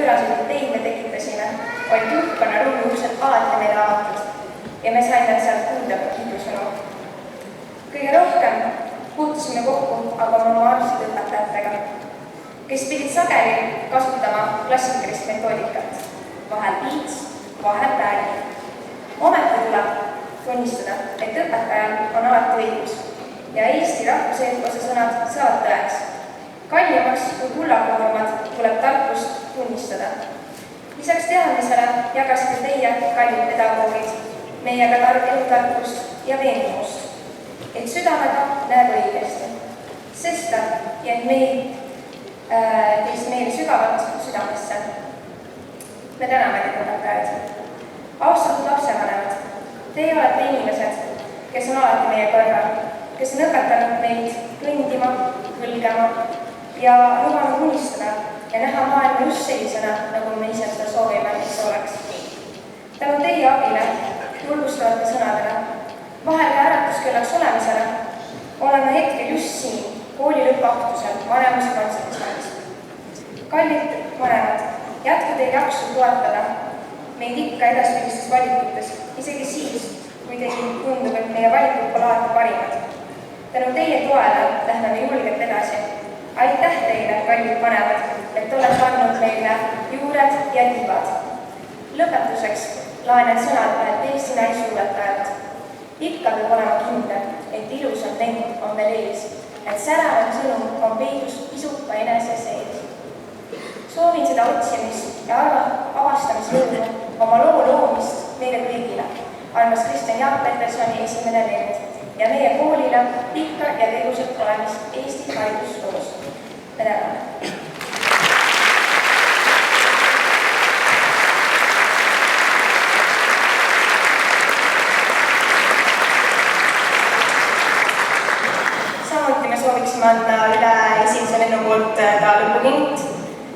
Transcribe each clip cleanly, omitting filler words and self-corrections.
pöörased teid me tekitasime, olid juhtkonna ruumi uksed alati meile avatud ja me saime sealt kuulda kiidusõnu. Kõige rohkem puutusime kokku aga oma armsade õpetajatega, kes pidid sageli kasutama klassikalist metoodikat. Vahel piits, vahel räägib. Ometi tuleb tunnistada, et õpetajal on alati õigus ja Eesti rahvuseetluse sõnad saavad tõeks. Kallimaks kui kullakoormad tuleb tarkust tunnistada. Lisaks teadmisele jagasite teie, kallid pedagoogid, meiega elutarkust ja veendumust, et südamega näeb õigesti, sest ta jäid teist meile sügavalt südamesse. Me täname teid, õpetajad. Austatud lapsevanemad, teie olete inimesed, kes on alati meie kõrval, kes on õpetanud meid kõndima, kõlgema ja lubanud unistada ja näha maailma just sellisena, nagu me ise seda soovime, et see oleks. Tänu teie abile, julgustavate sõnadele, vahel ka äratuskellaks olemisele, oleme hetkel just siin, kooli lõppaktusel, vanemuse kontseptsioonis. Kallid vanemad, jätku teil jaksu toetada meid ikka edaspidistes valikutes, isegi siis, kui teil tundub, et meie valikud pole alati parimad. Tänu teie toele lähme me julgelt edasi. Aitäh teile, kallid vanemad, et olete andnud meile juured ja tiivad. Lõpetuseks laenen sõnad ühelt Eesti naisluuletajalt. Ikka peab olema kindel, et ilusam mäng on veel ees, et särav sõnum on peidus pisut ka enese sees. Soovin seda otsimist ja avastamisrõõmu oma loo loomist meile kõigile, armas Kristjan Jaak Petersoni esimene lend ja meie koolile pikka ja tegusat olemist Eesti haridusloos. Me täname. Samuti me sooviksime anda üle esimese lennu poolt ka lõpukint,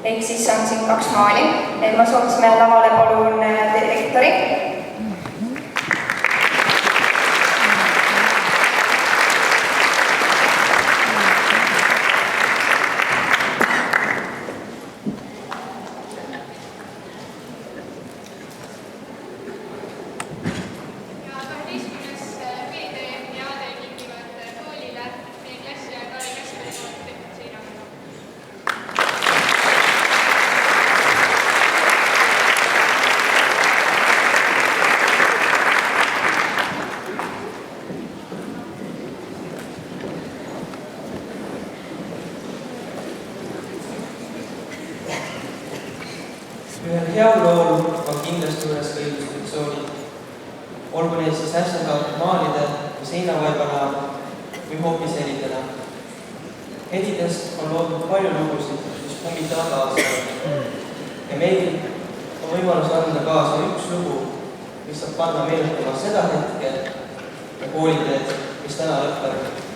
ehk siis on siin 2 maali. Ma sooviksime lavale palun direktori. Ühel heal lool on kindlasti üles ka illustratsioonid, olgu neid siis hässasaadud maalide või seinavaibana või hoopis helidena. Helidest on loodud palju lugusid, mis kummitavad aastaid. Ja meil on võimalus anda kaasa üks lugu, mis saab panna meenutama seda hetke ja kooliteed, mis täna lõppenud.